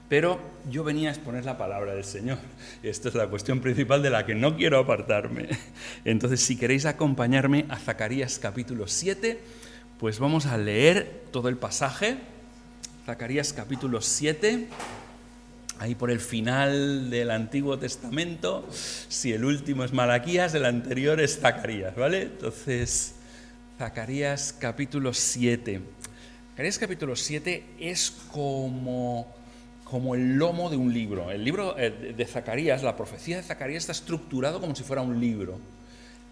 Pero yo venía a exponer la palabra del Señor. Esta es la cuestión principal de la que no quiero apartarme. Entonces, si queréis acompañarme a Zacarías capítulo 7, pues vamos a leer todo el pasaje. Zacarías capítulo 7, ahí por el final del Antiguo Testamento. Si el último es Malaquías, el anterior es Zacarías, ¿vale? Entonces, Zacarías capítulo 7. Zacarías capítulo 7 es como el lomo de un libro. El libro de Zacarías, la profecía de Zacarías está estructurado como si fuera un libro.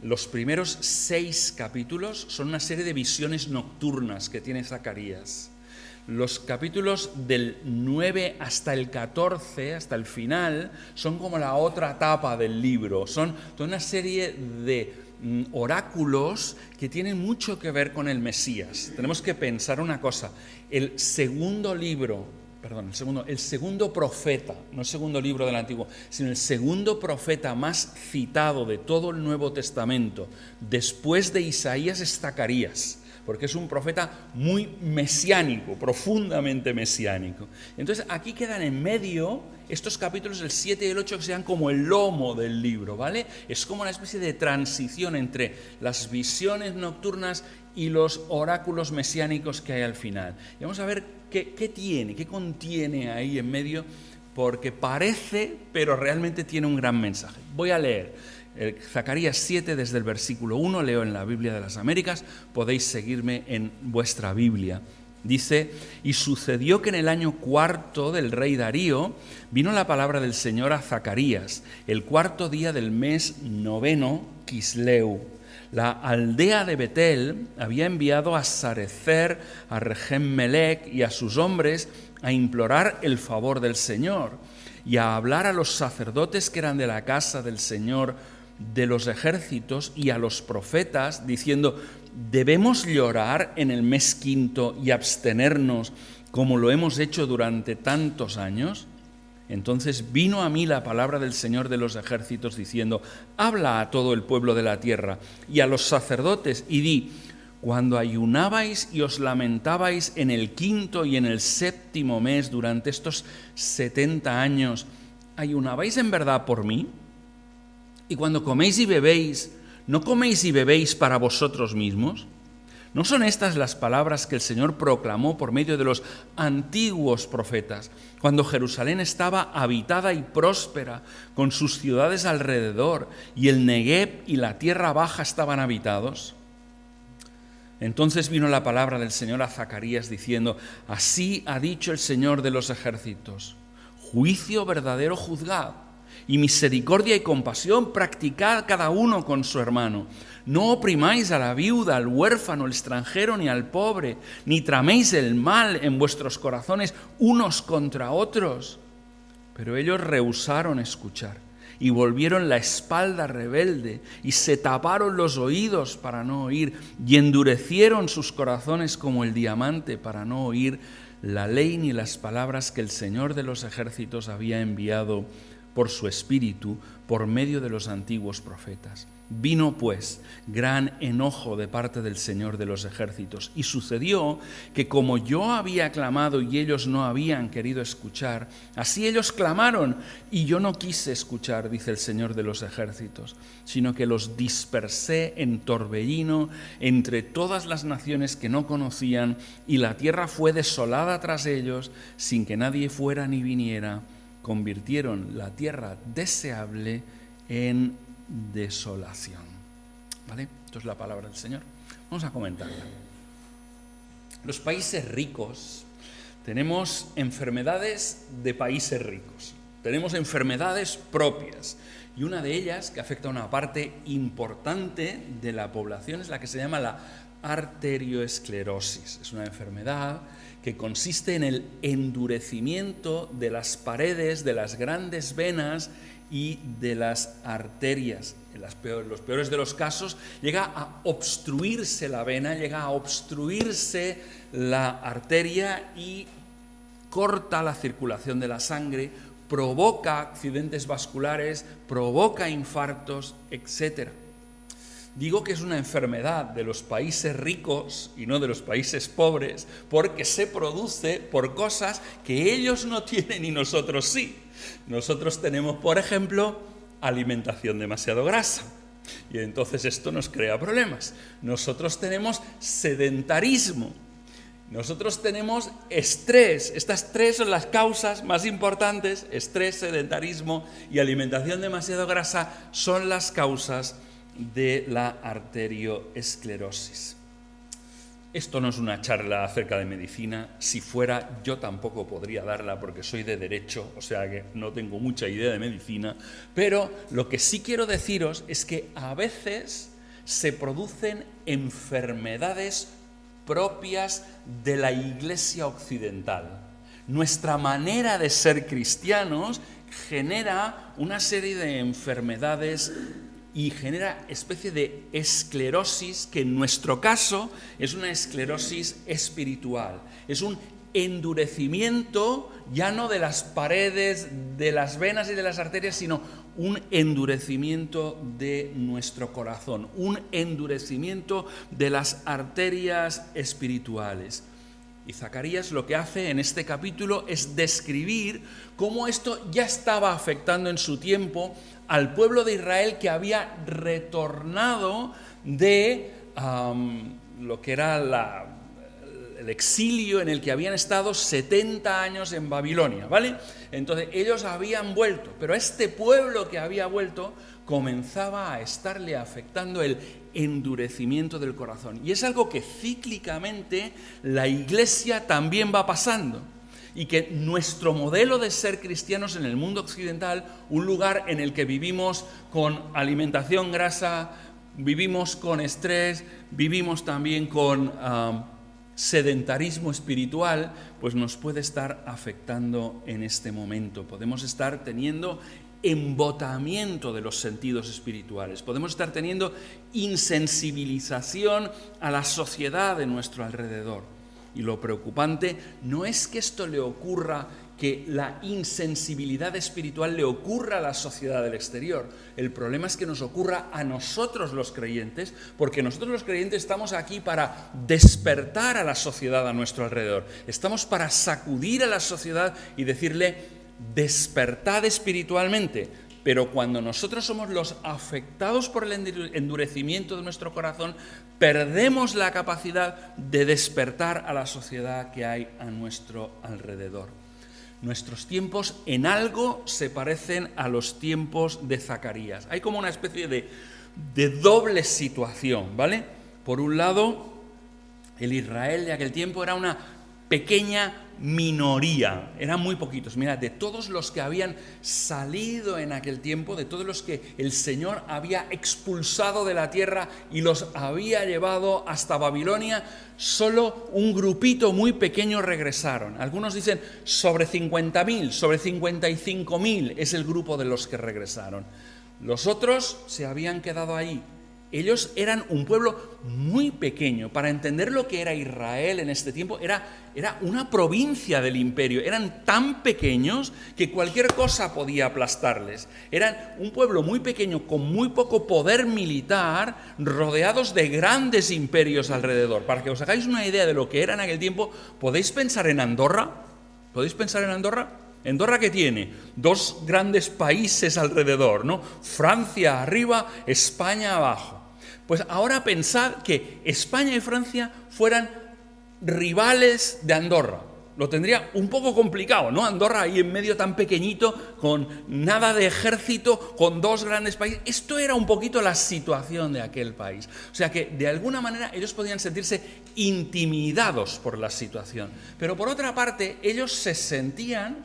Los primeros 6 capítulos son una serie de visiones nocturnas que tiene Zacarías. Los capítulos del 9 hasta el 14, hasta el final, son como la otra etapa del libro. Son toda una serie de oráculos que tienen mucho que ver con el Mesías. Tenemos que pensar una cosa. El segundo profeta, no el segundo libro del Antiguo, sino el segundo profeta más citado de todo el Nuevo Testamento, después de Isaías, es Zacarías, porque es un profeta muy mesiánico, profundamente mesiánico. Entonces aquí quedan en medio estos capítulos, el 7 y el 8, que sean como el lomo del libro, ¿vale? Es como una especie de transición entre las visiones nocturnas y los oráculos mesiánicos que hay al final. Y vamos a ver qué contiene ahí en medio, porque parece, pero realmente tiene un gran mensaje. Voy a leer Zacarías 7 desde el versículo 1, leo en la Biblia de las Américas, podéis seguirme en vuestra Biblia. Dice: y sucedió que en el año 4 del rey Darío vino la palabra del Señor a Zacarías, el 4º día del mes 9, Quisleu. La aldea de Betel había enviado a Sarecer, a Regem-Melech y a sus hombres a implorar el favor del Señor y a hablar a los sacerdotes que eran de la casa del Señor de los ejércitos y a los profetas, diciendo: ¿debemos llorar en el mes 5 y abstenernos como lo hemos hecho durante tantos años? Entonces vino a mí la palabra del Señor de los ejércitos diciendo: habla a todo el pueblo de la tierra y a los sacerdotes y di: cuando ayunabais y os lamentabais en el 5º y en el 7º mes durante estos 70 años, ¿ayunabais en verdad por mí? Y cuando coméis y bebéis, ¿no coméis y bebéis para vosotros mismos? ¿No son estas las palabras que el Señor proclamó por medio de los antiguos profetas, cuando Jerusalén estaba habitada y próspera, con sus ciudades alrededor, y el Negueb y la tierra baja estaban habitados? Entonces vino la palabra del Señor a Zacarías diciendo: así ha dicho el Señor de los ejércitos, juicio verdadero juzgad, y misericordia y compasión practicad cada uno con su hermano. No oprimáis a la viuda, al huérfano, al extranjero, ni al pobre, ni traméis el mal en vuestros corazones unos contra otros. Pero ellos rehusaron escuchar y volvieron la espalda rebelde y se taparon los oídos para no oír y endurecieron sus corazones como el diamante para no oír la ley ni las palabras que el Señor de los ejércitos había enviado por su espíritu, por medio de los antiguos profetas. Vino, pues, gran enojo de parte del Señor de los ejércitos, y sucedió que como yo había clamado y ellos no habían querido escuchar, así ellos clamaron y yo no quise escuchar, dice el Señor de los ejércitos, sino que los dispersé en torbellino entre todas las naciones que no conocían, y la tierra fue desolada tras ellos, sin que nadie fuera ni viniera. Convirtieron la tierra deseable en desolación. ¿Vale? Esto es la palabra del Señor. Vamos a comentarla. Los países ricos tenemos enfermedades de países ricos. Tenemos enfermedades propias. Y una de ellas, que afecta a una parte importante de la población, es la que se llama la arterioesclerosis. Es una enfermedad que consiste en el endurecimiento de las paredes de las grandes venas y de las arterias. En los peores de los casos llega a obstruirse la vena, llega a obstruirse la arteria y corta la circulación de la sangre, provoca accidentes vasculares, provoca infartos, etc. Digo que es una enfermedad de los países ricos y no de los países pobres, porque se produce por cosas que ellos no tienen y nosotros sí. Nosotros tenemos, por ejemplo, alimentación demasiado grasa. Y entonces esto nos crea problemas. Nosotros tenemos sedentarismo. Nosotros tenemos estrés. Estas tres son las causas más importantes. Estrés, sedentarismo y alimentación demasiado grasa son las causas de la arterioesclerosis. Esto no es una charla acerca de medicina. Si fuera, yo tampoco podría darla porque soy de derecho, o sea que no tengo mucha idea de medicina. Pero lo que sí quiero deciros es que a veces se producen enfermedades propias de la Iglesia occidental. Nuestra manera de ser cristianos genera una serie de enfermedades y genera especie de esclerosis, que en nuestro caso es una esclerosis espiritual. Es un endurecimiento ya no de las paredes, de las venas y de las arterias, sino un endurecimiento de nuestro corazón, un endurecimiento de las arterias espirituales. Y Zacarías lo que hace en este capítulo es describir cómo esto ya estaba afectando en su tiempo al pueblo de Israel, que había retornado de lo que era el exilio en el que habían estado 70 años en Babilonia, ¿vale? Entonces ellos habían vuelto, pero a este pueblo que había vuelto comenzaba a estarle afectando el endurecimiento del corazón. Y es algo que cíclicamente la Iglesia también va pasando. Y que nuestro modelo de ser cristianos en el mundo occidental, un lugar en el que vivimos con alimentación grasa, vivimos con estrés, vivimos también con sedentarismo espiritual, pues nos puede estar afectando en este momento. Podemos estar teniendo embotamiento de los sentidos espirituales, podemos estar teniendo insensibilización a la sociedad de nuestro alrededor. Y lo preocupante no es que esto le ocurra, que la insensibilidad espiritual le ocurra a la sociedad del exterior. El problema es que nos ocurra a nosotros los creyentes, porque nosotros los creyentes estamos aquí para despertar a la sociedad a nuestro alrededor. Estamos para sacudir a la sociedad y decirle: despertad espiritualmente. Pero cuando nosotros somos los afectados por el endurecimiento de nuestro corazón, perdemos la capacidad de despertar a la sociedad que hay a nuestro alrededor. Nuestros tiempos en algo se parecen a los tiempos de Zacarías. Hay como una especie de doble situación, ¿vale? Por un lado, el Israel de aquel tiempo era una pequeña minoría, eran muy poquitos. Mira, de todos los que habían salido en aquel tiempo, de todos los que el Señor había expulsado de la tierra y los había llevado hasta Babilonia, solo un grupito muy pequeño regresaron. Algunos dicen sobre 50.000, sobre 55.000 es el grupo de los que regresaron. Los otros se habían quedado ahí. Ellos eran un pueblo muy pequeño. Para entender lo que era Israel en este tiempo, era una provincia del imperio. Eran tan pequeños que cualquier cosa podía aplastarles. Eran un pueblo muy pequeño con muy poco poder militar, rodeados de grandes imperios alrededor. Para que os hagáis una idea de lo que era en aquel tiempo, ¿podéis pensar en Andorra? ¿Podéis pensar en Andorra? ¿Andorra qué tiene? Dos grandes países alrededor, ¿no? Francia arriba, España abajo. Pues ahora pensad que España y Francia fueran rivales de Andorra. Lo tendría un poco complicado, ¿no? Andorra ahí en medio tan pequeñito, con nada de ejército, con dos grandes países. Esto era un poquito la situación de aquel país. O sea que de alguna manera ellos podían sentirse intimidados por la situación. Pero por otra parte, ellos se sentían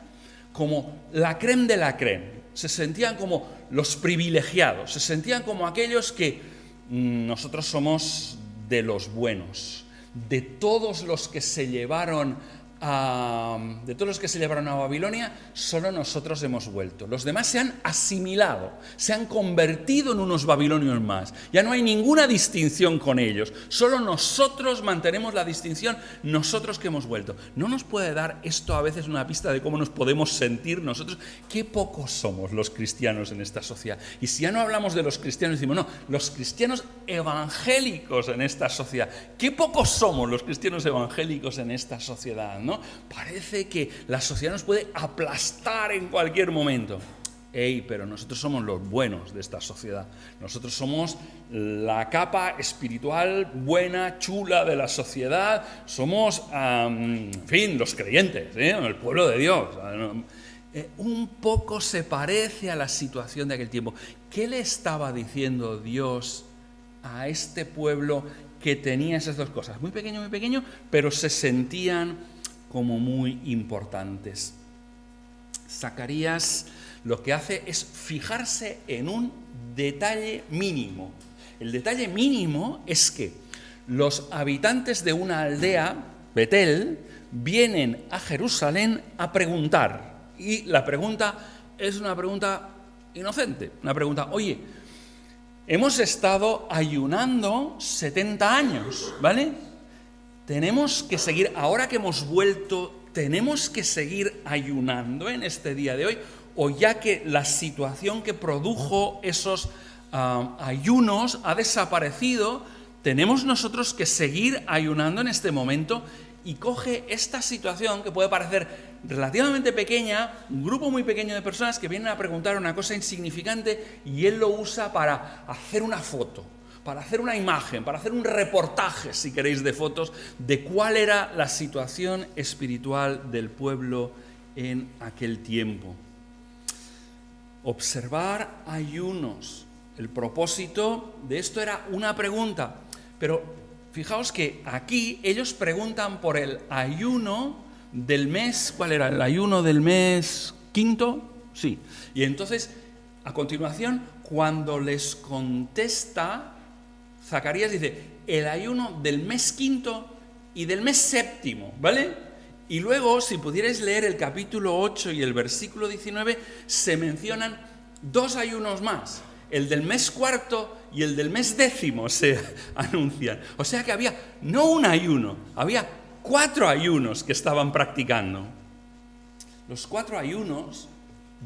como la crème de la crème. Se sentían como los privilegiados. Se sentían como aquellos que nosotros somos de los buenos, de todos los que se llevaron de todos los que se llevaron a Babilonia, solo nosotros hemos vuelto. Los demás se han asimilado, se han convertido en unos babilonios más. Ya no hay ninguna distinción con ellos. Solo nosotros mantenemos la distinción, nosotros que hemos vuelto. ¿No nos puede dar esto a veces una pista de cómo nos podemos sentir nosotros? Qué pocos somos los cristianos en esta sociedad. Y si ya no hablamos de los cristianos, decimos, no, los cristianos evangélicos en esta sociedad. Qué pocos somos los cristianos evangélicos en esta sociedad, ¿no? Parece que la sociedad nos puede aplastar en cualquier momento. Pero nosotros somos los buenos de esta sociedad. Nosotros somos la capa espiritual buena, chula de la sociedad. Somos, en fin, los creyentes, el pueblo de Dios. Un poco se parece a la situación de aquel tiempo. ¿Qué le estaba diciendo Dios a este pueblo que tenía esas dos cosas? Muy pequeño, pero se sentían como muy importantes. Zacarías lo que hace es fijarse en un detalle mínimo. El detalle mínimo es que los habitantes de una aldea, Betel, vienen a Jerusalén a preguntar. Y la pregunta es una pregunta inocente, una pregunta, oye, hemos estado ayunando 70 años, ¿vale? Tenemos que seguir, ahora que hemos vuelto, tenemos que seguir ayunando en este día de hoy, o ya que la situación que produjo esos ayunos ha desaparecido, tenemos nosotros que seguir ayunando en este momento. Y coge esta situación que puede parecer relativamente pequeña, un grupo muy pequeño de personas que vienen a preguntar una cosa insignificante, y él lo usa para hacer una foto, para hacer una imagen, para hacer un reportaje, si queréis, de fotos de cuál era la situación espiritual del pueblo en aquel tiempo. Observar ayunos. El propósito de esto era una pregunta, pero fijaos que aquí ellos preguntan por el ayuno del mes. ¿Cuál era? ¿El ayuno del mes quinto? Sí. Y entonces, a continuación, cuando les contesta, Zacarías dice, el ayuno del mes quinto y del mes séptimo, ¿vale? Y luego, si pudierais leer el capítulo 8 y el versículo 19, se mencionan dos ayunos más. El del mes cuarto y el del mes décimo se anuncian. O sea que había no un ayuno, había 4 ayunos que estaban practicando. Los 4 ayunos,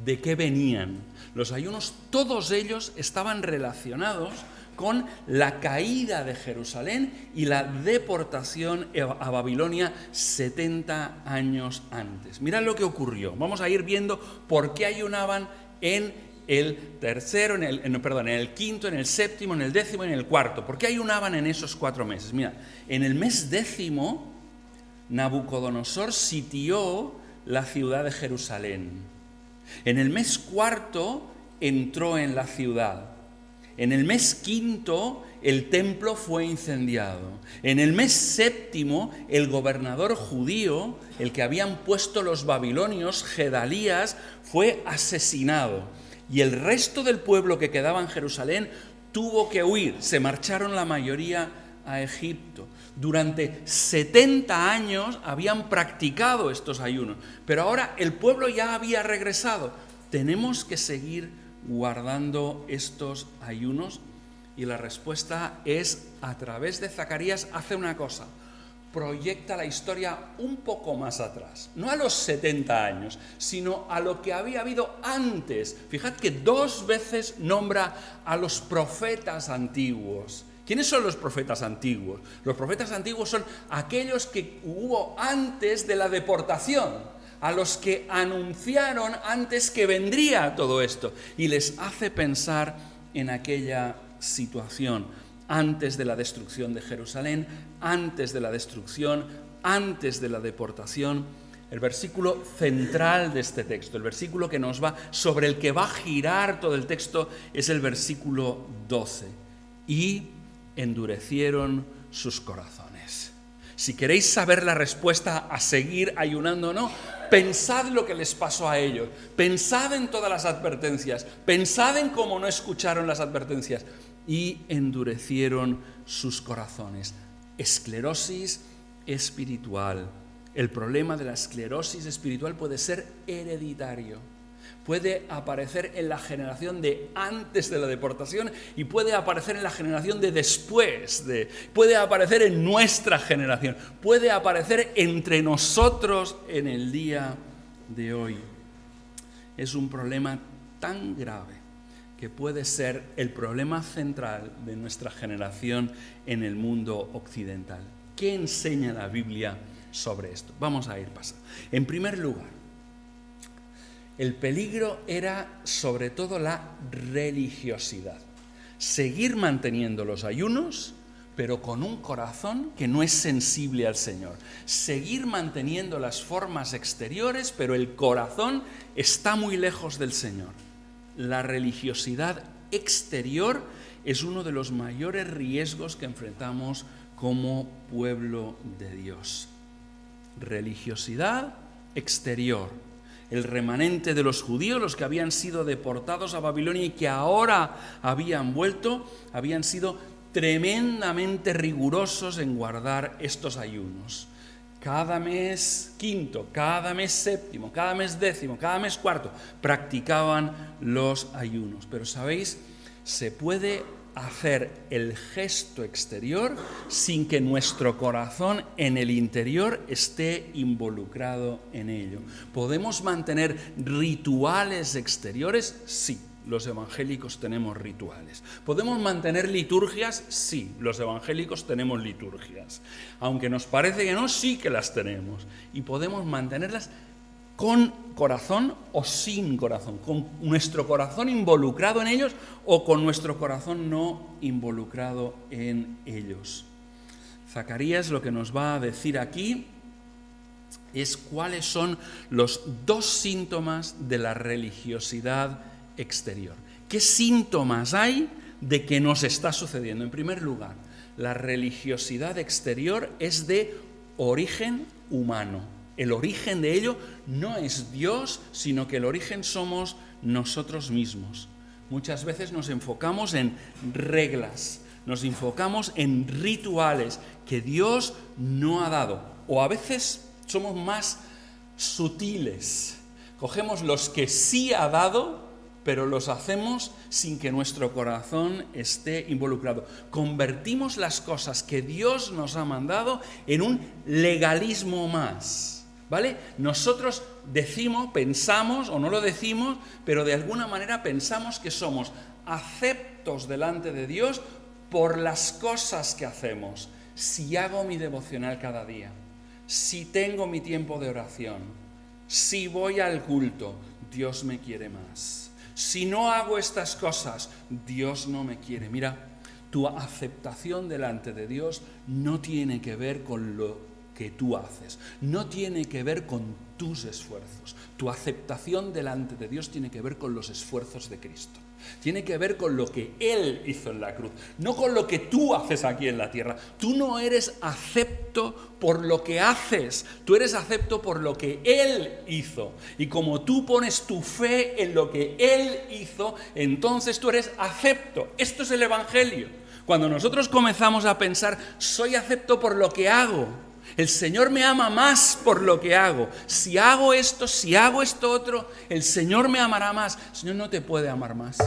¿de qué venían? Los ayunos, todos ellos estaban relacionados con la caída de Jerusalén y la deportación a Babilonia 70 años antes. Mirad lo que ocurrió. Vamos a ir viendo por qué ayunaban en el tercero, en el quinto, en el séptimo, en el décimo y en el cuarto. ¿Por qué ayunaban en esos 4 meses? Mirad, en el mes décimo, Nabucodonosor sitió la ciudad de Jerusalén. En el mes cuarto entró en la ciudad. En el mes quinto, el templo fue incendiado. En el mes séptimo, el gobernador judío, el que habían puesto los babilonios, Gedalías, fue asesinado. Y el resto del pueblo que quedaba en Jerusalén tuvo que huir. Se marcharon la mayoría a Egipto. Durante 70 años habían practicado estos ayunos, pero ahora el pueblo ya había regresado. Tenemos que seguir guardando estos ayunos, y la respuesta es, a través de Zacarías, hace una cosa: proyecta la historia un poco más atrás, no a los 70 años, sino a lo que había habido antes. Fijad que 2 veces nombra a los profetas antiguos. ¿Quiénes son los profetas antiguos? Los profetas antiguos son aquellos que hubo antes de la deportación, a los que anunciaron antes que vendría todo esto, y les hace pensar en aquella situación antes de la destrucción de Jerusalén, antes de la destrucción, antes de la deportación. El versículo central de este texto, el versículo que nos va, sobre el que va a girar todo el texto, es el versículo 12. Y endurecieron sus corazones. Si queréis saber la respuesta a seguir ayunando o no, pensad lo que les pasó a ellos, pensad en todas las advertencias, pensad en cómo no escucharon las advertencias, y endurecieron sus corazones. Esclerosis espiritual, El problema de la esclerosis espiritual puede ser hereditario. Puede aparecer en la generación de antes de la deportación y puede aparecer en la generación de después. Puede aparecer en nuestra generación. Puede aparecer entre nosotros en el día de hoy. Es un problema tan grave que puede ser el problema central de nuestra generación en el mundo occidental. ¿Qué enseña la Biblia sobre esto? Vamos a ir pasando. En primer lugar, el peligro era sobre todo la religiosidad. Seguir manteniendo los ayunos, pero con un corazón que no es sensible al Señor. Seguir manteniendo las formas exteriores, pero el corazón está muy lejos del Señor. La religiosidad exterior es uno de los mayores riesgos que enfrentamos como pueblo de Dios. Religiosidad exterior. El remanente de los judíos, los que habían sido deportados a Babilonia y que ahora habían vuelto, habían sido tremendamente rigurosos en guardar estos ayunos. Cada mes quinto, cada mes séptimo, cada mes décimo, cada mes cuarto, practicaban los ayunos. Pero ¿sabéis? Se puede hacer el gesto exterior sin que nuestro corazón en el interior esté involucrado en ello. ¿Podemos mantener rituales exteriores? Sí, los evangélicos tenemos rituales. ¿Podemos mantener liturgias? Sí, los evangélicos tenemos liturgias. Aunque nos parece que no, sí que las tenemos. Y podemos mantenerlas con corazón o sin corazón, con nuestro corazón involucrado en ellos o con nuestro corazón no involucrado en ellos. Zacarías lo que nos va a decir aquí es cuáles son los dos síntomas de la religiosidad exterior. ¿Qué síntomas hay de que nos está sucediendo? En primer lugar, la religiosidad exterior es de origen humano. El origen de ello no es Dios, sino que el origen somos nosotros mismos. Muchas veces nos enfocamos en reglas, nos enfocamos en rituales que Dios no ha dado. O a veces somos más sutiles. Cogemos los que sí ha dado, pero los hacemos sin que nuestro corazón esté involucrado. Convertimos las cosas que Dios nos ha mandado en un legalismo más. ¿Vale? Nosotros decimos, pensamos, o no lo decimos, pero de alguna manera pensamos que somos aceptos delante de Dios por las cosas que hacemos. Si hago mi devocional cada día, si tengo mi tiempo de oración, si voy al culto, Dios me quiere más. Si no hago estas cosas, Dios no me quiere. Mira, tu aceptación delante de Dios no tiene que ver con lo que tú haces, no tiene que ver con tus esfuerzos. Tu aceptación delante de Dios tiene que ver con los esfuerzos de Cristo. Tiene que ver con lo que Él hizo en la cruz, no con lo que tú haces aquí en la tierra. Tú no eres acepto por lo que haces, tú eres acepto por lo que Él hizo. Y como tú pones tu fe en lo que Él hizo, entonces tú eres acepto. Esto es el Evangelio. Cuando nosotros comenzamos a pensar, soy acepto por lo que hago, el Señor me ama más por lo que hago. Si hago esto otro, el Señor me amará más. El Señor no te puede amar más.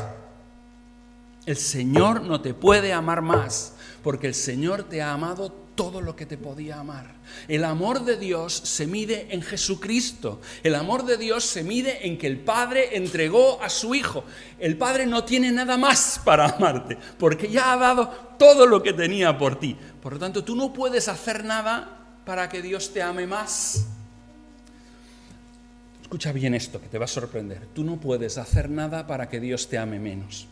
El Señor no te puede amar más, porque el Señor te ha amado todo lo que te podía amar. El amor de Dios se mide en Jesucristo. El amor de Dios se mide en que el Padre entregó a su Hijo. El Padre no tiene nada más para amarte, porque ya ha dado todo lo que tenía por ti. Por lo tanto, tú no puedes hacer nada para que Dios te ame más. Escucha bien esto, que te va a sorprender. Tú no puedes hacer nada para que Dios te ame menos.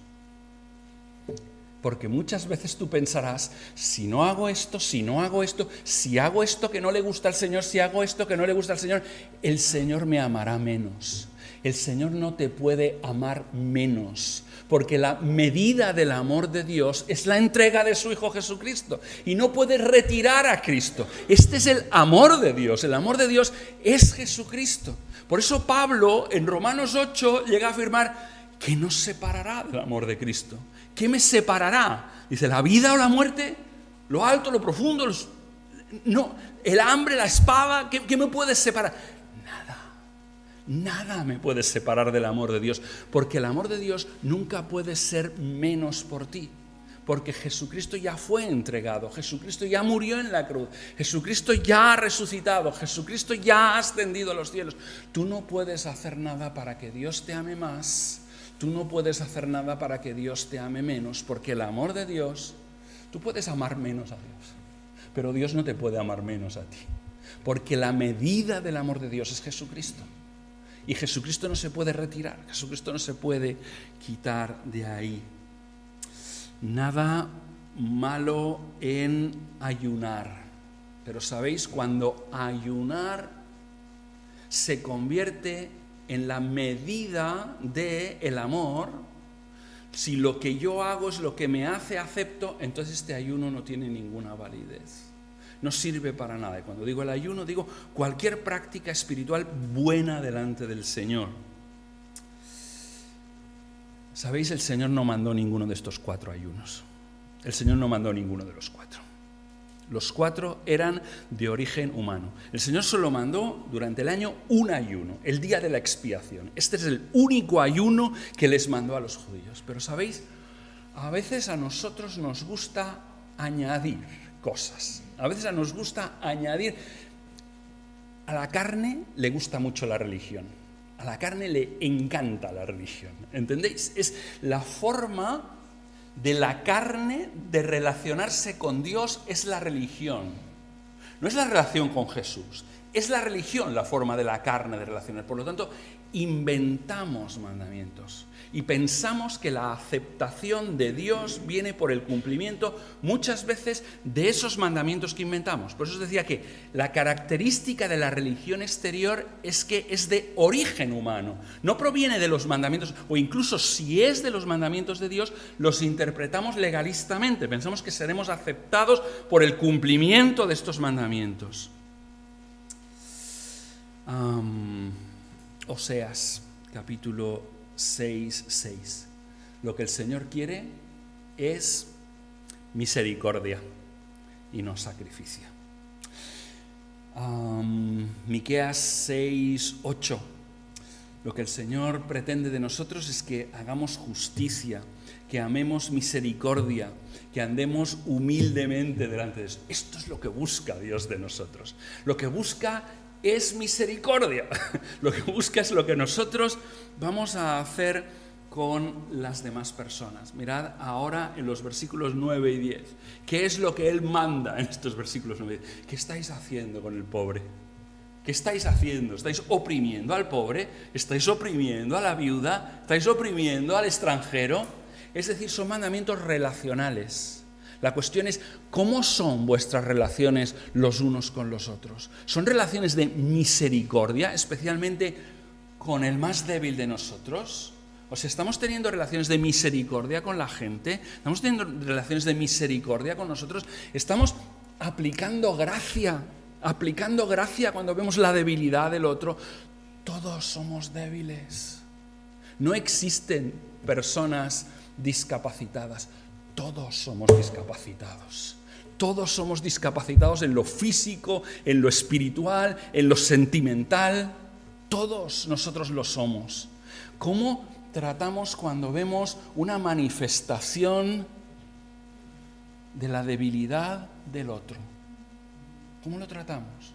Porque muchas veces tú pensarás, si no hago esto, si hago esto que no le gusta al Señor, si hago esto que no le gusta al Señor, el Señor me amará menos. El Señor no te puede amar menos, porque la medida del amor de Dios es la entrega de su Hijo Jesucristo, y no puedes retirar a Cristo. Este es el amor de Dios. El amor de Dios es Jesucristo. Por eso Pablo en Romanos 8 llega a afirmar: ¿qué nos separará del amor de Cristo? ¿Qué me separará? Dice, ¿la vida o la muerte? ¿Lo alto, lo profundo? No, el hambre, la espada, ¿qué me puede separar? Nada me puede separar del amor de Dios, porque el amor de Dios nunca puede ser menos por ti, porque Jesucristo ya fue entregado, Jesucristo ya murió en la cruz, Jesucristo ya ha resucitado, Jesucristo ya ha ascendido a los cielos. Tú no puedes hacer nada para que Dios te ame más, tú no puedes hacer nada para que Dios te ame menos, porque el amor de Dios, tú puedes amar menos a Dios, pero Dios no te puede amar menos a ti, porque la medida del amor de Dios es Jesucristo. Y Jesucristo no se puede retirar, Jesucristo no se puede quitar de ahí. Nada malo en ayunar. Pero ¿sabéis? Cuando ayunar se convierte en la medida del amor, si lo que yo hago es lo que me hace acepto, entonces este ayuno no tiene ninguna validez. No sirve para nada. Y cuando digo el ayuno, digo cualquier práctica espiritual buena delante del Señor. ¿Sabéis? El Señor no mandó ninguno de estos 4 ayunos. El Señor no mandó ninguno de los 4. Los 4 eran de origen humano. El Señor solo mandó durante el año un ayuno, el día de la expiación. Este es el único ayuno que les mandó a los judíos. Pero ¿sabéis? A veces a nosotros nos gusta añadir cosas. A veces nos gusta añadir. A la carne le gusta mucho la religión. A la carne le encanta la religión. ¿Entendéis? Es la forma de la carne de relacionarse con Dios, es la religión. No es la relación con Jesús. Es la religión la forma de la carne de relacionar. Por lo tanto, inventamos mandamientos y pensamos que la aceptación de Dios viene por el cumplimiento muchas veces de esos mandamientos que inventamos. Por eso os decía que la característica de la religión exterior es que es de origen humano, no proviene de los mandamientos, o incluso si es de los mandamientos de Dios, los interpretamos legalistamente, pensamos que seremos aceptados por el cumplimiento de estos mandamientos. Oseas, capítulo 6:6. Lo que el Señor quiere es misericordia y no sacrificio. Miqueas 6:8. Lo que el Señor pretende de nosotros es que hagamos justicia, que amemos misericordia, que andemos humildemente delante de Dios. Esto es lo que busca Dios de nosotros. Lo que busca es misericordia. Lo que busca es lo que nosotros vamos a hacer con las demás personas. Mirad ahora en los versículos 9 y 10. ¿Qué es lo que Él manda en estos versículos 9 y 10? ¿Qué estáis haciendo con el pobre? ¿Qué estáis haciendo? ¿Estáis oprimiendo al pobre? ¿Estáis oprimiendo a la viuda? ¿Estáis oprimiendo al extranjero? Es decir, son mandamientos relacionales. La cuestión es, ¿cómo son vuestras relaciones los unos con los otros? ¿Son relaciones de misericordia, especialmente con el más débil de nosotros? O sea, ¿estamos teniendo relaciones de misericordia con la gente? ¿Estamos teniendo relaciones de misericordia con nosotros? ¿Estamos aplicando gracia cuando vemos la debilidad del otro? Todos somos débiles. No existen personas discapacitadas. Todos somos discapacitados. Todos somos discapacitados en lo físico, en lo espiritual, en lo sentimental. Todos nosotros lo somos. ¿Cómo tratamos cuando vemos una manifestación de la debilidad del otro? ¿Cómo lo tratamos?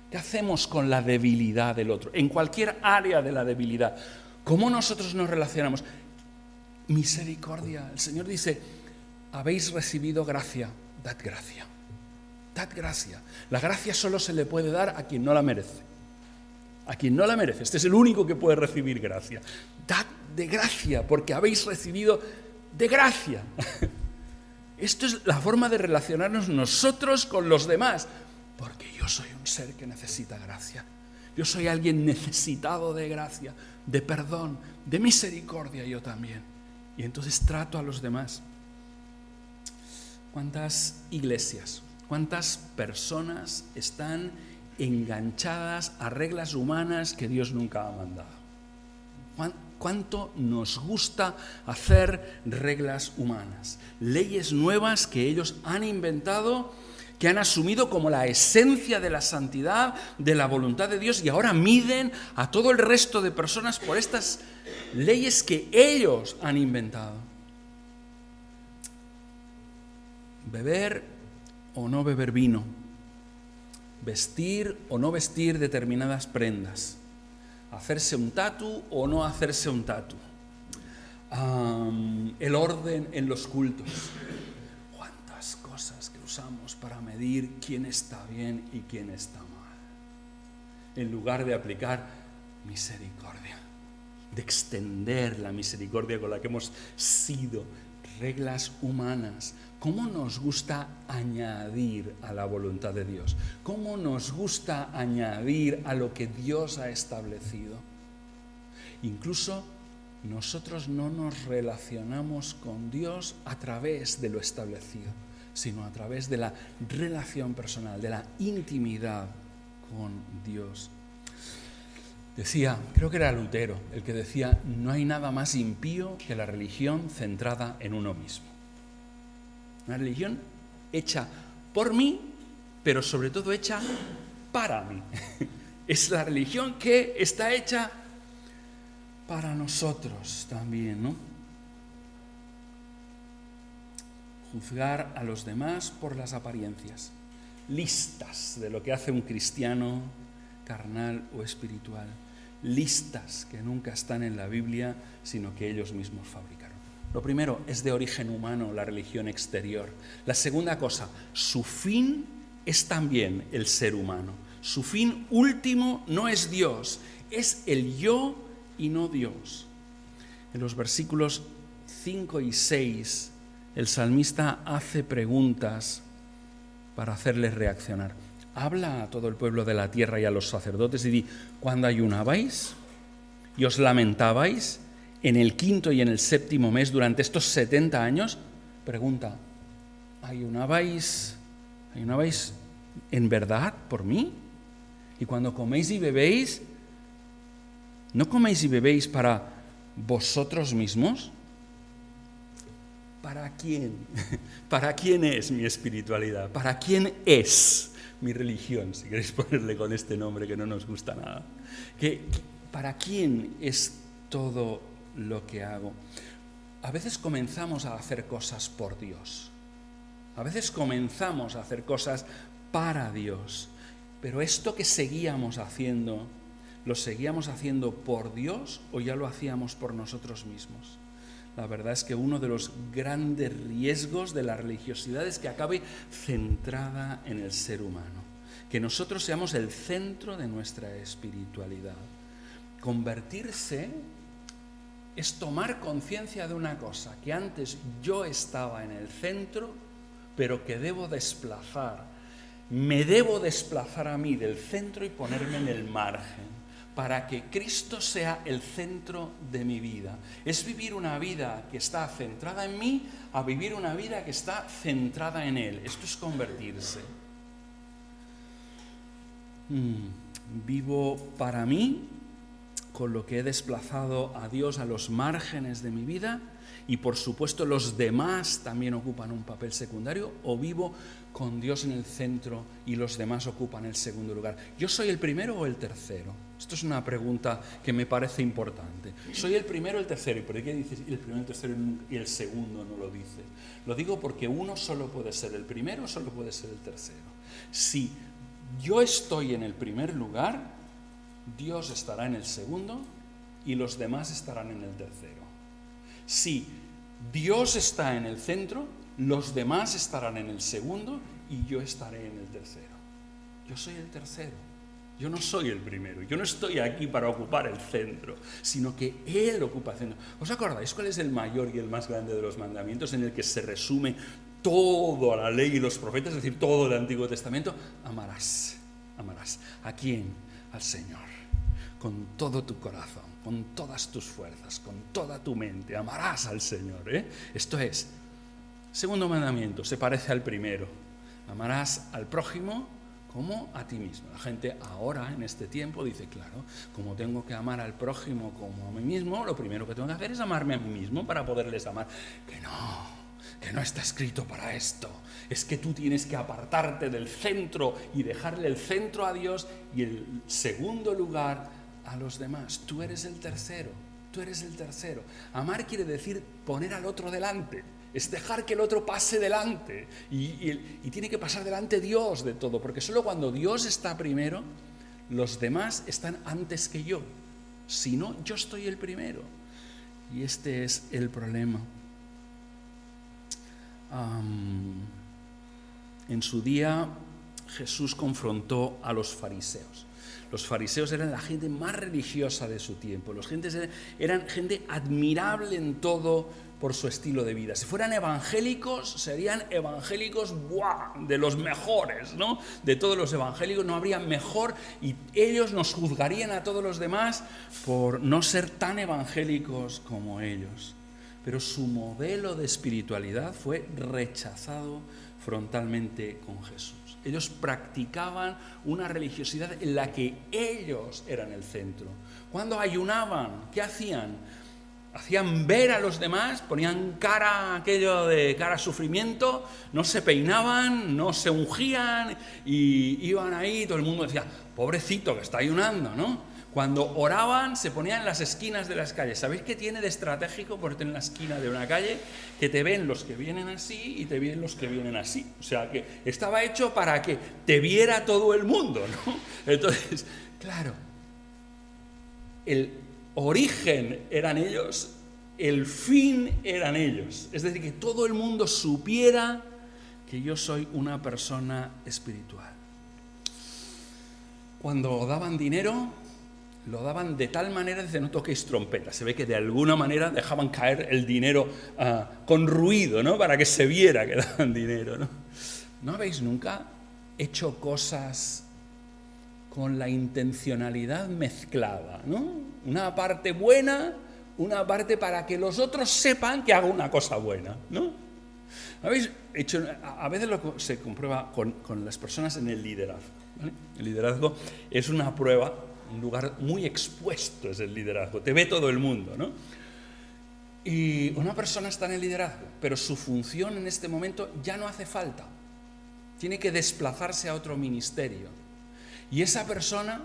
¿Qué hacemos con la debilidad del otro? En cualquier área de la debilidad. ¿Cómo nosotros nos relacionamos? Misericordia. El Señor dice: habéis recibido gracia, dad gracia. Dad gracia. La gracia solo se le puede dar a quien no la merece. A quien no la merece. Este es el único que puede recibir gracia. Dad de gracia, porque habéis recibido de gracia. Esto es la forma de relacionarnos nosotros con los demás. Porque yo soy un ser que necesita gracia. Yo soy alguien necesitado de gracia, de perdón, de misericordia yo también. Y entonces trato a los demás. ¿Cuántas iglesias, cuántas personas están enganchadas a reglas humanas que Dios nunca ha mandado? ¿Cuánto nos gusta hacer reglas humanas? Leyes nuevas que ellos han inventado, que han asumido como la esencia de la santidad, de la voluntad de Dios, y ahora miden a todo el resto de personas por estas leyes que ellos han inventado. Beber o no beber vino, vestir o no vestir determinadas prendas, hacerse un tatu o no hacerse un tatu, el orden en los cultos. Cuántas cosas que usamos para medir quién está bien y quién está mal, en lugar de aplicar misericordia, de extender la misericordia con la que hemos sido, reglas humanas. ¿Cómo nos gusta añadir a la voluntad de Dios? ¿Cómo nos gusta añadir a lo que Dios ha establecido? Incluso nosotros no nos relacionamos con Dios a través de lo establecido, sino a través de la relación personal, de la intimidad con Dios. Decía, creo que era Lutero, el que decía, no hay nada más impío que la religión centrada en uno mismo. Una religión hecha por mí, pero sobre todo hecha para mí. Es la religión que está hecha para nosotros también, ¿no? Juzgar a los demás por las apariencias, listas de lo que hace un cristiano carnal o espiritual, listas que nunca están en la Biblia, sino que ellos mismos fabricaron. Lo primero, es de origen humano la religión exterior. La segunda cosa, su fin es también el ser humano. Su fin último no es Dios, es el yo y no Dios. En los versículos 5 y 6, el salmista hace preguntas para hacerles reaccionar. Habla a todo el pueblo de la tierra y a los sacerdotes y di, cuando ayunabais y os lamentabais en el 5º y en el 7º mes durante estos 70 años, pregunta, ¿ayunabais en verdad por mí? Y cuando coméis y bebéis, ¿no coméis y bebéis para vosotros mismos? ¿Para quién? ¿Para quién es mi espiritualidad? ¿Para quién es mi religión? Si queréis ponerle con este nombre que no nos gusta nada. ¿Para quién es todo lo que hago? A veces comenzamos a hacer cosas por Dios. A veces comenzamos a hacer cosas para Dios. Pero esto que seguíamos haciendo, ¿lo seguíamos haciendo por Dios o ya lo hacíamos por nosotros mismos? La verdad es que uno de los grandes riesgos de la religiosidad es que acabe centrada en el ser humano, que nosotros seamos el centro de nuestra espiritualidad. Convertirse es tomar conciencia de una cosa, que antes yo estaba en el centro, pero que debo desplazar. Me debo desplazar a mí del centro y ponerme en el margen, para que Cristo sea el centro de mi vida. Es vivir una vida que está centrada en mí a vivir una vida que está centrada en Él. Esto es convertirse. Vivo para mí, con lo que he desplazado a Dios a los márgenes de mi vida, y por supuesto los demás también ocupan un papel secundario, o vivo con Dios en el centro y los demás ocupan el segundo lugar. ¿Yo soy el primero o el tercero? Esto es una pregunta que me parece importante. ¿Soy el primero o el tercero? ¿Y por qué dices el primero, el tercero y el segundo no lo dice? Lo digo porque uno solo puede ser el primero, solo puede ser el tercero. Si yo estoy en el primer lugar, Dios estará en el segundo y los demás estarán en el tercero. Si Dios está en el centro, los demás estarán en el segundo y yo estaré en el tercero. Yo soy el tercero, yo no soy el primero, yo no estoy aquí para ocupar el centro, sino que Él ocupa el centro. ¿Os acordáis cuál es el mayor y el más grande de los mandamientos en el que se resume toda la ley y los profetas, es decir, todo el Antiguo Testamento? Amarás. ¿A quién? Al Señor, con todo tu corazón, con todas tus fuerzas, con toda tu mente. Amarás al Señor, Esto es, segundo mandamiento, se parece al primero. Amarás al prójimo como a ti mismo. La gente ahora, en este tiempo, dice, claro, como tengo que amar al prójimo como a mí mismo, lo primero que tengo que hacer es amarme a mí mismo para poderles amar. Que no, que no está escrito para esto. Es que tú tienes que apartarte del centro y dejarle el centro a Dios y el segundo lugar a los demás. Tú eres el tercero, tú eres el tercero. Amar quiere decir poner al otro delante, es dejar que el otro pase delante. Y tiene que pasar delante Dios de todo, porque solo cuando Dios está primero, los demás están antes que yo. Si no, yo estoy el primero. Y este es el problema. En su día Jesús confrontó a los fariseos. Los fariseos eran la gente más religiosa de su tiempo. Eran gente admirable en todo por su estilo de vida. Si fueran evangélicos, serían evangélicos de los mejores, ¿no? De todos los evangélicos no habría mejor, y ellos nos juzgarían a todos los demás por no ser tan evangélicos como ellos. Pero su modelo de espiritualidad fue rechazado frontalmente con Jesús. Ellos practicaban una religiosidad en la que ellos eran el centro. Cuando ayunaban, ¿qué hacían? Hacían ver a los demás, ponían aquello de cara a sufrimiento, no se peinaban, no se ungían y iban ahí, todo el mundo decía, pobrecito que está ayunando, ¿no? Cuando oraban se ponían en las esquinas de las calles. ¿Sabéis qué tiene de estratégico ponerte en la esquina de una calle? Que te ven los que vienen así y te ven los que vienen así. O sea, que estaba hecho para que te viera todo el mundo, ¿no? Entonces, claro, el origen eran ellos, el fin eran ellos. Es decir, que todo el mundo supiera que yo soy una persona espiritual. Cuando daban dinero, lo daban de tal manera que no toquéis trompeta. Se ve que de alguna manera dejaban caer el dinero con ruido, ¿no? Para que se viera que daban dinero, ¿no? ¿No habéis nunca hecho cosas con la intencionalidad mezclada, ¿no? Una parte buena, una parte para que los otros sepan que hago una cosa buena, ¿no? ¿Habéis hecho? A veces se comprueba con las personas en el liderazgo, ¿vale? El liderazgo es una prueba, un lugar muy expuesto es el liderazgo, te ve todo el mundo, ¿no? Y una persona está en el liderazgo, pero su función en este momento ya no hace falta. Tiene que desplazarse a otro ministerio. Y esa persona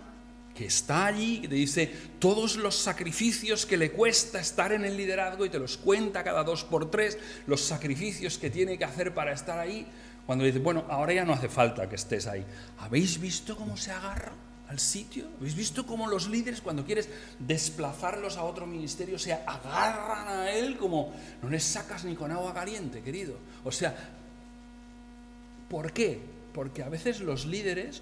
que está allí, que te dice todos los sacrificios que le cuesta estar en el liderazgo y te los cuenta cada 2x3, los sacrificios que tiene que hacer para estar ahí, cuando le dice, bueno, ahora ya no hace falta que estés ahí. ¿Habéis visto cómo se agarra al sitio? ¿Habéis visto cómo los líderes, cuando quieres desplazarlos a otro ministerio, se agarran a él como no les sacas ni con agua caliente, querido? O sea, ¿por qué? Porque a veces los líderes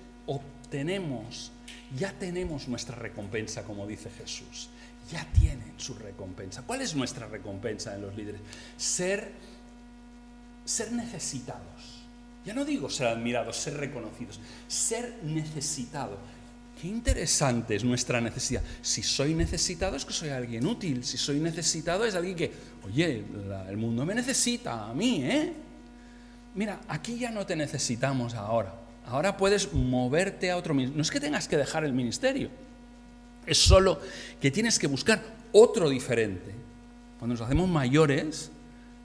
ya tenemos nuestra recompensa, como dice Jesús. Ya tienen su recompensa. ¿Cuál es nuestra recompensa en los líderes? Ser necesitados. Ya no digo ser admirados, ser reconocidos. Ser necesitado. Qué interesante es nuestra necesidad. Si soy necesitado es que soy alguien útil. Si soy necesitado es alguien que, oye, el mundo me necesita a mí, ¿eh? Mira, aquí ya no te necesitamos ahora. Ahora puedes moverte a otro ministerio. No es que tengas que dejar el ministerio. Es solo que tienes que buscar otro diferente. Cuando nos hacemos mayores,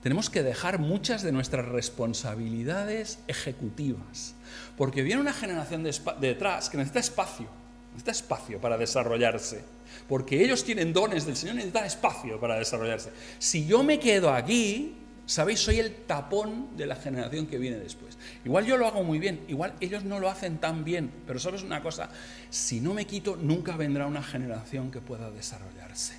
tenemos que dejar muchas de nuestras responsabilidades ejecutivas. Porque viene una generación detrás que necesita espacio para desarrollarse. Porque ellos tienen dones del Señor y necesitan espacio para desarrollarse. Si yo me quedo aquí, ¿sabéis? Soy el tapón de la generación que viene después. Igual yo lo hago muy bien, igual ellos no lo hacen tan bien, pero ¿sabes una cosa? Si no me quito, nunca vendrá una generación que pueda desarrollarse.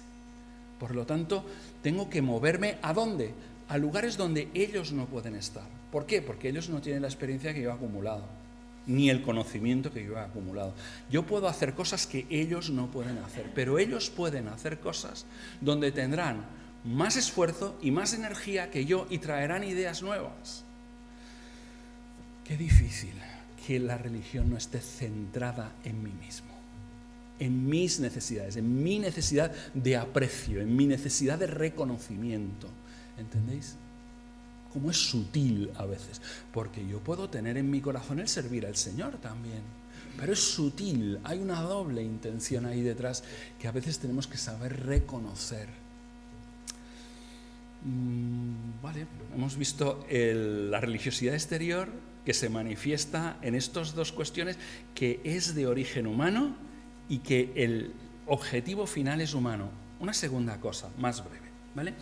Por lo tanto, tengo que moverme ¿a dónde? A lugares donde ellos no pueden estar. ¿Por qué? Porque ellos no tienen la experiencia que yo he acumulado, ni el conocimiento que yo he acumulado. Yo puedo hacer cosas que ellos no pueden hacer, pero ellos pueden hacer cosas donde tendrán más esfuerzo y más energía que yo y traerán ideas nuevas. Qué difícil que la religión no esté centrada en mí mismo, en mis necesidades, en mi necesidad de aprecio, en mi necesidad de reconocimiento. ¿Entendéis? Cómo es sutil a veces, porque yo puedo tener en mi corazón el servir al Señor también, pero es sutil, hay una doble intención ahí detrás que a veces tenemos que saber reconocer. Vale, hemos visto la religiosidad exterior que se manifiesta en estas dos cuestiones, que es de origen humano y que el objetivo final es humano. Una segunda cosa, más breve, ¿vale?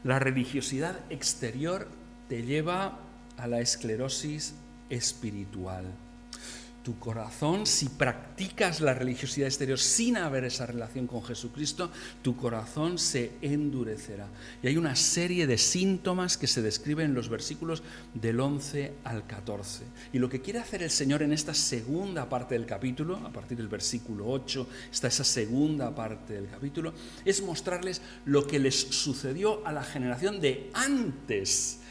La religiosidad exterior te lleva a la esclerosis espiritual. Tu corazón, si practicas la religiosidad exterior sin haber esa relación con Jesucristo, tu corazón se endurecerá. Y hay una serie de síntomas que se describen en los versículos del 11 al 14. Y lo que quiere hacer el Señor en esta segunda parte del capítulo, a partir del versículo 8, está esa segunda parte del capítulo, es mostrarles lo que les sucedió a la generación de antes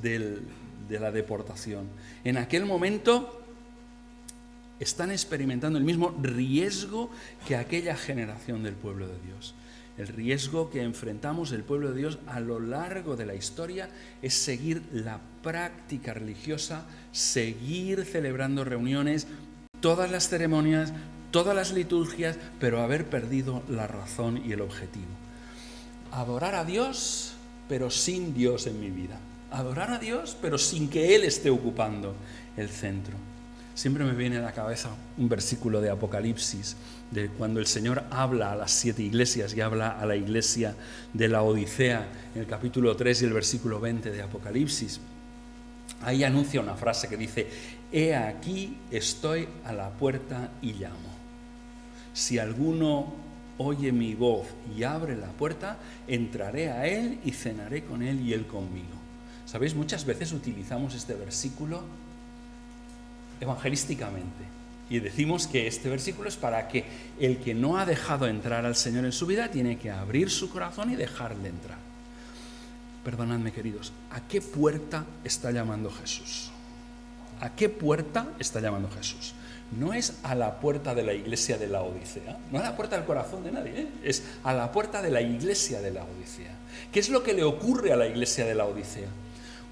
de la deportación. En aquel momento están experimentando el mismo riesgo que aquella generación del pueblo de Dios. El riesgo que enfrentamos el pueblo de Dios a lo largo de la historia es seguir la práctica religiosa, seguir celebrando reuniones, todas las ceremonias, todas las liturgias, pero haber perdido la razón y el objetivo. Adorar a Dios, pero sin Dios en mi vida. Adorar a Dios, pero sin que Él esté ocupando el centro. Siempre me viene a la cabeza un versículo de Apocalipsis, de cuando el Señor habla a las 7 iglesias y habla a la iglesia de la Odisea, en el capítulo 3 y el versículo 20 de Apocalipsis. Ahí anuncia una frase que dice: «He aquí, estoy a la puerta y llamo. Si alguno oye mi voz y abre la puerta, entraré a él y cenaré con él y él conmigo». ¿Sabéis? Muchas veces utilizamos este versículo evangelísticamente y decimos que este versículo es para que el que no ha dejado entrar al Señor en su vida tiene que abrir su corazón y dejarle entrar. Perdonadme, queridos, ¿a qué puerta está llamando Jesús? ¿A qué puerta está llamando Jesús? No es a la puerta de la iglesia de la Odisea, no a la puerta del corazón de nadie, es a la puerta de la iglesia de la Odisea. ¿Qué es lo que le ocurre a la iglesia de la Odisea?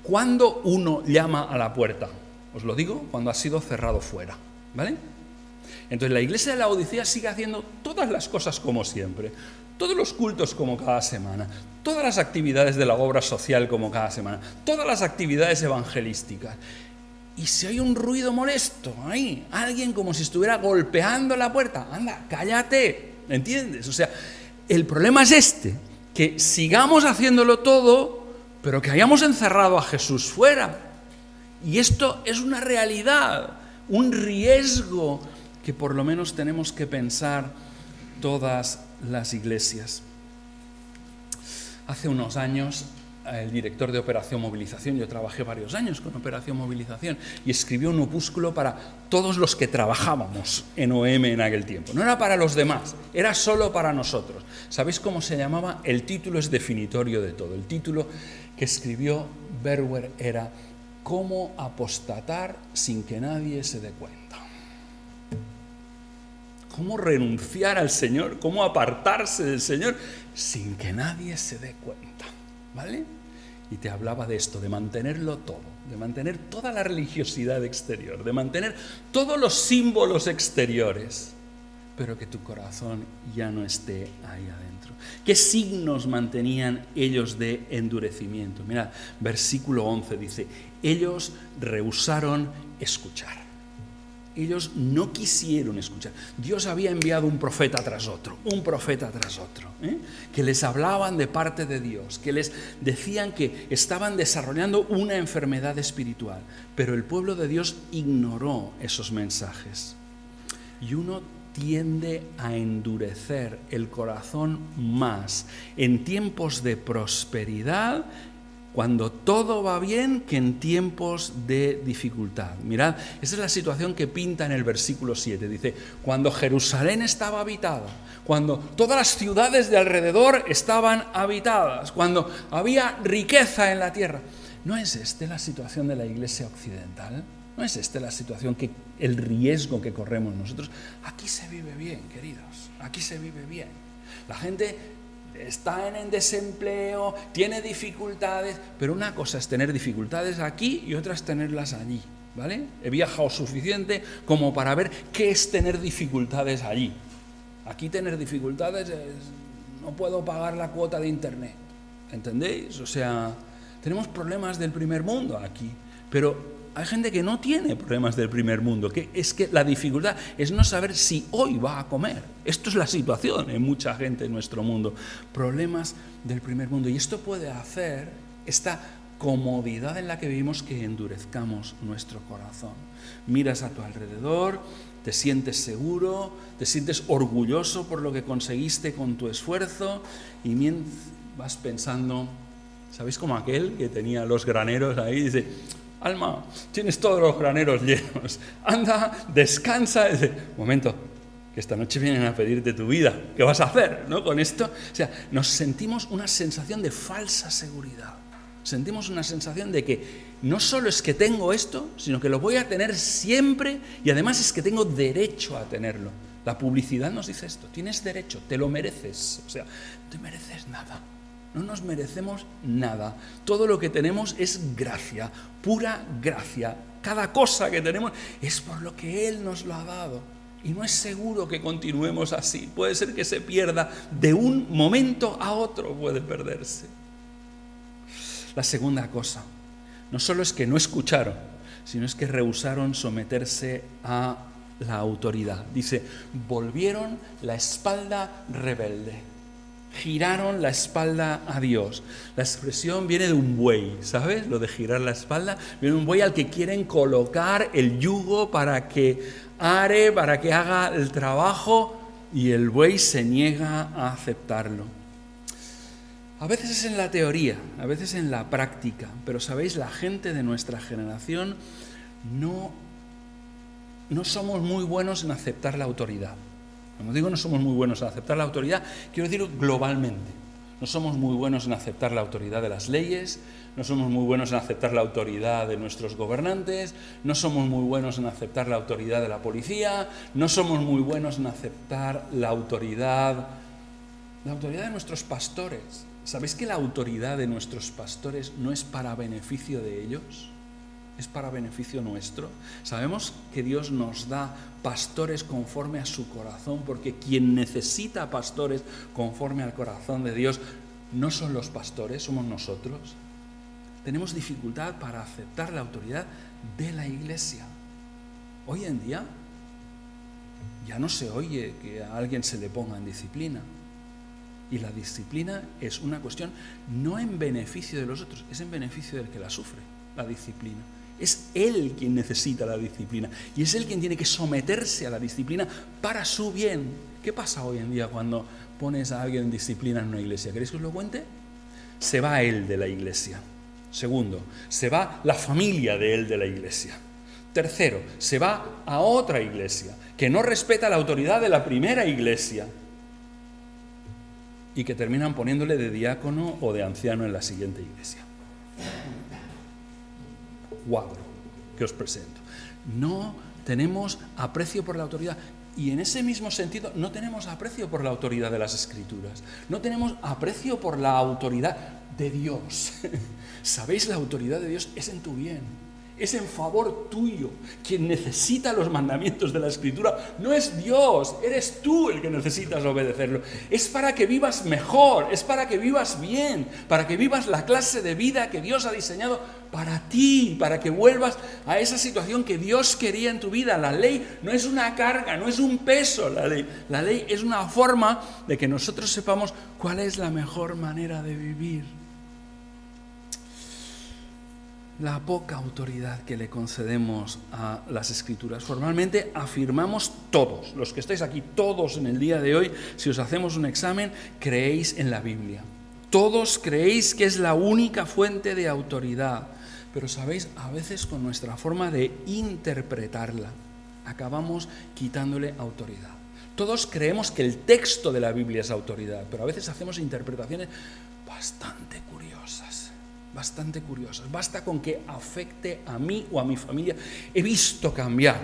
¿Cuándo uno llama a la puerta? Os lo digo, cuando ha sido cerrado fuera, ¿vale? Entonces la iglesia de la Odisea sigue haciendo todas las cosas como siempre, todos los cultos como cada semana, todas las actividades de la obra social como cada semana, todas las actividades evangelísticas. Y si hay un ruido molesto ahí, alguien como si estuviera golpeando la puerta, anda, cállate, ¿entiendes? O sea, el problema es que sigamos haciéndolo todo, pero que hayamos encerrado a Jesús fuera. Y esto es una realidad, un riesgo que por lo menos tenemos que pensar todas las iglesias. Hace unos años, el director de Operación Movilización, yo trabajé varios años con Operación Movilización, y escribió un opúsculo para todos los que trabajábamos en OM en aquel tiempo. No era para los demás, era solo para nosotros. ¿Sabéis cómo se llamaba? El título es definitorio de todo. El título que escribió Berwer era «Cómo apostatar sin que nadie se dé cuenta». ¿Cómo renunciar al Señor? ¿Cómo apartarse del Señor sin que nadie se dé cuenta? ¿Vale? Y te hablaba de esto, de mantenerlo todo, de mantener toda la religiosidad exterior, de mantener todos los símbolos exteriores, pero que tu corazón ya no esté ahí adentro. ¿Qué signos mantenían ellos de endurecimiento? Mirad, versículo 11 dice: ellos rehusaron escuchar. Ellos no quisieron escuchar. Dios había enviado un profeta tras otro, que les hablaban de parte de Dios, que les decían que estaban desarrollando una enfermedad espiritual, pero el pueblo de Dios ignoró esos mensajes. Y uno tiende a endurecer el corazón más en tiempos de prosperidad, cuando todo va bien, que en tiempos de dificultad. Mirad, esa es la situación que pinta en el versículo 7. Dice: cuando Jerusalén estaba habitada, cuando todas las ciudades de alrededor estaban habitadas, cuando había riqueza en la tierra. ¿No es esta la situación de la iglesia occidental? ¿No es esta la situación, el riesgo que corremos nosotros? Aquí se vive bien, queridos, aquí se vive bien. La gente está en desempleo, tiene dificultades, pero una cosa es tener dificultades aquí y otra es tenerlas allí, ¿vale? He viajado suficiente como para ver qué es tener dificultades allí. Aquí tener dificultades es: no puedo pagar la cuota de internet, ¿Entendéis? O sea, tenemos problemas del primer mundo aquí, pero hay gente que no tiene problemas del primer mundo, que es que la dificultad es no saber si hoy va a comer. Esto es la situación en mucha gente en nuestro mundo. Problemas del primer mundo. Y esto puede hacer esta comodidad en la que vivimos que endurezcamos nuestro corazón. Miras a tu alrededor, te sientes seguro, te sientes orgulloso por lo que conseguiste con tu esfuerzo y vas pensando, ¿sabéis como aquel que tenía los graneros ahí? Dice, Alma, tienes todos los graneros llenos, anda, descansa. Dice, momento, que esta noche vienen a pedirte tu vida, ¿qué vas a hacer, no, con esto? O sea, nos sentimos una sensación de falsa seguridad, sentimos una sensación de que no solo es que tengo esto, sino que lo voy a tener siempre y además es que tengo derecho a tenerlo. La publicidad nos dice esto, tienes derecho, te lo mereces, o sea, no te mereces nada. No nos merecemos nada. Todo lo que tenemos es gracia, pura gracia. Cada cosa que tenemos es por lo que Él nos lo ha dado. Y no es seguro que continuemos así. Puede ser que se pierda de un momento a otro, puede perderse. La segunda cosa, no solo es que no escucharon, sino es que rehusaron someterse a la autoridad. Dice, volvieron la espalda rebelde. Giraron la espalda a Dios. La expresión viene de un buey, ¿sabes? Lo de girar la espalda. Viene de un buey al que quieren colocar el yugo para que are, para que haga el trabajo, y el buey se niega a aceptarlo. A veces es en la teoría, a veces en la práctica, pero sabéis, la gente de nuestra generación no somos muy buenos en aceptar la autoridad. Cuando digo no somos muy buenos en aceptar la autoridad, quiero decir globalmente. No somos muy buenos en aceptar la autoridad de las leyes, no somos muy buenos en aceptar la autoridad de nuestros gobernantes, no somos muy buenos en aceptar la autoridad de la policía, no somos muy buenos en aceptar la autoridad de nuestros pastores. ¿Sabéis que la autoridad de nuestros pastores no es para beneficio de ellos? Es para beneficio nuestro. Sabemos que Dios nos da pastores conforme a su corazón, porque quien necesita pastores conforme al corazón de Dios no son los pastores, somos nosotros. Tenemos dificultad para aceptar la autoridad de la Iglesia. Hoy en día ya no se oye que a alguien se le ponga en disciplina. Y la disciplina es una cuestión no en beneficio de los otros, es en beneficio del que la sufre, la disciplina. Es él quien necesita la disciplina y es él quien tiene que someterse a la disciplina para su bien. ¿Qué pasa hoy en día cuando pones a alguien en disciplina en una iglesia? ¿Queréis que os lo cuente? Se va él de la iglesia. Segundo, se va la familia de él de la iglesia. Tercero, se va a otra iglesia que no respeta la autoridad de la primera iglesia y que terminan poniéndole de diácono o de anciano en la siguiente iglesia. Cuadro que os presento. No tenemos aprecio por la autoridad y en ese mismo sentido no tenemos aprecio por la autoridad de las Escrituras. No tenemos aprecio por la autoridad de Dios. ¿Sabéis? La autoridad de Dios es en tu bien. Es en favor tuyo. Quien necesita los mandamientos de la Escritura no es Dios, eres tú el que necesitas obedecerlo. Es para que vivas mejor, es para que vivas bien, para que vivas la clase de vida que Dios ha diseñado para ti, para que vuelvas a esa situación que Dios quería en tu vida. La ley no es una carga, no es un peso la ley. La ley es una forma de que nosotros sepamos cuál es la mejor manera de vivir. La poca autoridad que le concedemos a las Escrituras. Formalmente afirmamos todos, los que estáis aquí, todos en el día de hoy, si os hacemos un examen, creéis en la Biblia. Todos creéis que es la única fuente de autoridad. Pero sabéis, a veces con nuestra forma de interpretarla, acabamos quitándole autoridad. Todos creemos que el texto de la Biblia es autoridad, pero a veces hacemos interpretaciones bastante curiosas. Basta con que afecte a mí o a mi familia. He visto cambiar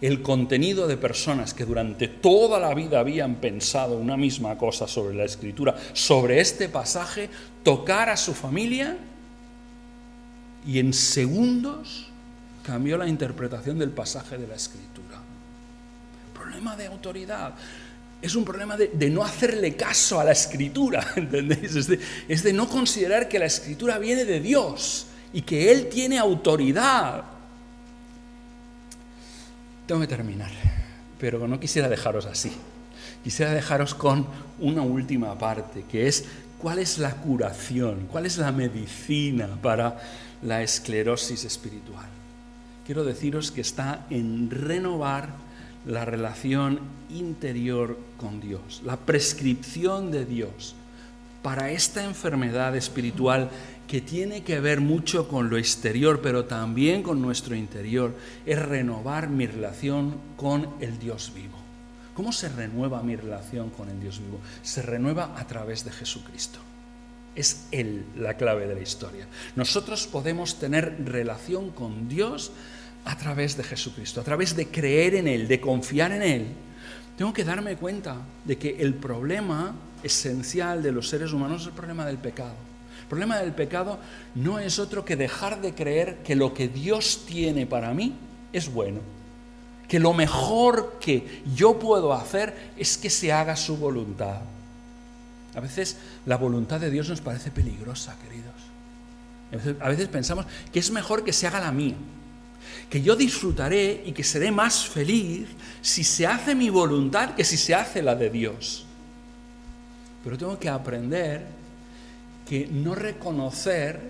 el contenido de personas que durante toda la vida habían pensado una misma cosa sobre la Escritura, sobre este pasaje, tocar a su familia y en segundos cambió la interpretación del pasaje de la Escritura. Problema de autoridad. es un problema de no hacerle caso a la Escritura, ¿entendéis? Es de no considerar que la Escritura viene de Dios y que Él tiene autoridad. Tengo que terminar, pero no quisiera dejaros así. Quisiera dejaros con una última parte, que es cuál es la curación, cuál es la medicina para la esclerosis espiritual. Quiero deciros que está en renovar la relación interior con Dios, la prescripción de Dios para esta enfermedad espiritual que tiene que ver mucho con lo exterior, pero también con nuestro interior, es renovar mi relación con el Dios vivo. ¿Cómo se renueva mi relación con el Dios vivo? Se renueva a través de Jesucristo. Es Él la clave de la historia. Nosotros podemos tener relación con Dios a través de Jesucristo, a través de creer en Él, de confiar en Él. Tengo que darme cuenta de que el problema esencial de los seres humanos es el problema del pecado. El problema del pecado no es otro que dejar de creer que lo que Dios tiene para mí es bueno, que lo mejor que yo puedo hacer es que se haga su voluntad. A veces la voluntad de Dios nos parece peligrosa, queridos. A veces pensamos que es mejor que se haga la mía, que yo disfrutaré y que seré más feliz si se hace mi voluntad que si se hace la de Dios. Pero tengo que aprender que no reconocer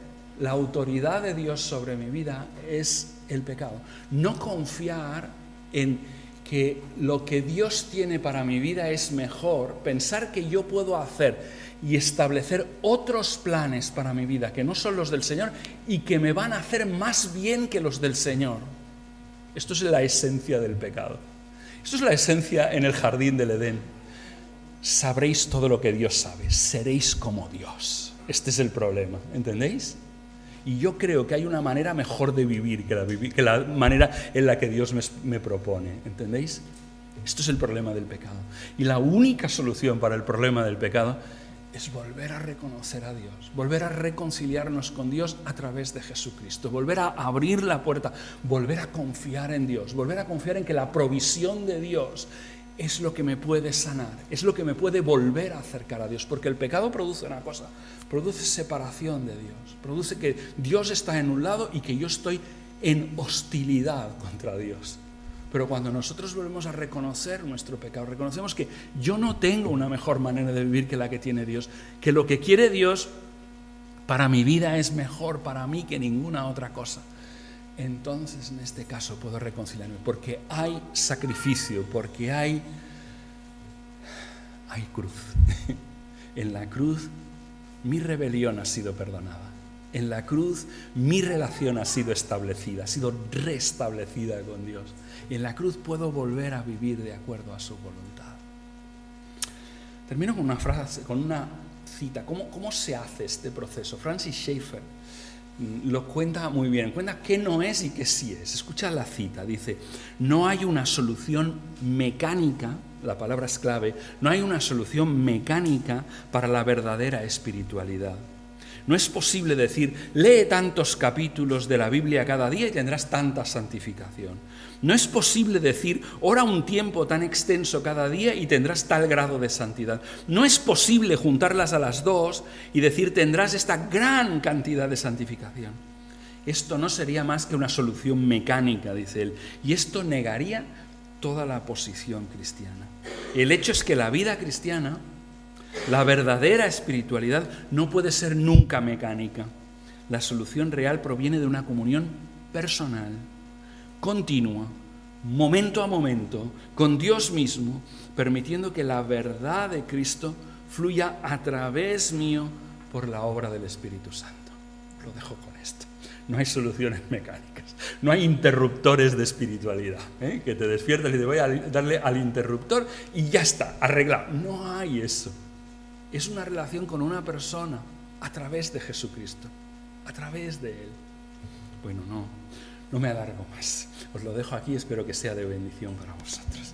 la autoridad de Dios sobre mi vida es el pecado. No confiar en que lo que Dios tiene para mi vida es mejor, pensar que yo puedo hacer y establecer otros planes para mi vida que no son los del Señor y que me van a hacer más bien que los del Señor. Esto es la esencia del pecado. Esto es la esencia en el jardín del Edén. Sabréis todo lo que Dios sabe, seréis como Dios. Este es el problema, ¿entendéis? Y yo creo que hay una manera mejor de vivir que la manera en la que Dios me propone, ¿entendéis? Esto es el problema del pecado. Y la única solución para el problema del pecado es volver a reconocer a Dios, volver a reconciliarnos con Dios a través de Jesucristo, volver a abrir la puerta, volver a confiar en Dios, volver a confiar en que la provisión de Dios es lo que me puede sanar, es lo que me puede volver a acercar a Dios, porque el pecado produce una cosa, produce separación de Dios, produce que Dios está en un lado y que yo estoy en hostilidad contra Dios. Pero cuando nosotros volvemos a reconocer nuestro pecado, reconocemos que yo no tengo una mejor manera de vivir que la que tiene Dios, que lo que quiere Dios para mi vida es mejor para mí que ninguna otra cosa. Entonces, en este caso, puedo reconciliarme, porque hay sacrificio, porque hay cruz. En la cruz, mi rebelión ha sido perdonada. En la cruz, mi relación ha sido establecida, ha sido restablecida con Dios. En la cruz puedo volver a vivir de acuerdo a su voluntad. Termino con una frase, con una cita. ¿Cómo se hace este proceso? Francis Schaeffer lo cuenta muy bien, cuenta qué no es y qué sí es. Escucha la cita, dice: no hay una solución mecánica, la palabra es clave, no hay una solución mecánica para la verdadera espiritualidad. No es posible decir, lee tantos capítulos de la Biblia cada día y tendrás tanta santificación. No es posible decir, ora un tiempo tan extenso cada día y tendrás tal grado de santidad. No es posible juntarlas a las dos y decir, tendrás esta gran cantidad de santificación. Esto no sería más que una solución mecánica, dice él, y esto negaría toda la posición cristiana. El hecho es que la vida cristiana, la verdadera espiritualidad, no puede ser nunca mecánica. La solución real proviene de una comunión personal, continua, momento a momento, con Dios mismo, permitiendo que la verdad de Cristo fluya a través mío por la obra del Espíritu Santo. Lo dejo con esto. No hay soluciones mecánicas, no hay interruptores de espiritualidad, que te despiertas y te voy a darle al interruptor y ya está, arreglado. No hay eso. Es una relación con una persona a través de Jesucristo, a través de Él. Bueno, no me alargo más. Os lo dejo aquí, espero que sea de bendición para vosotros.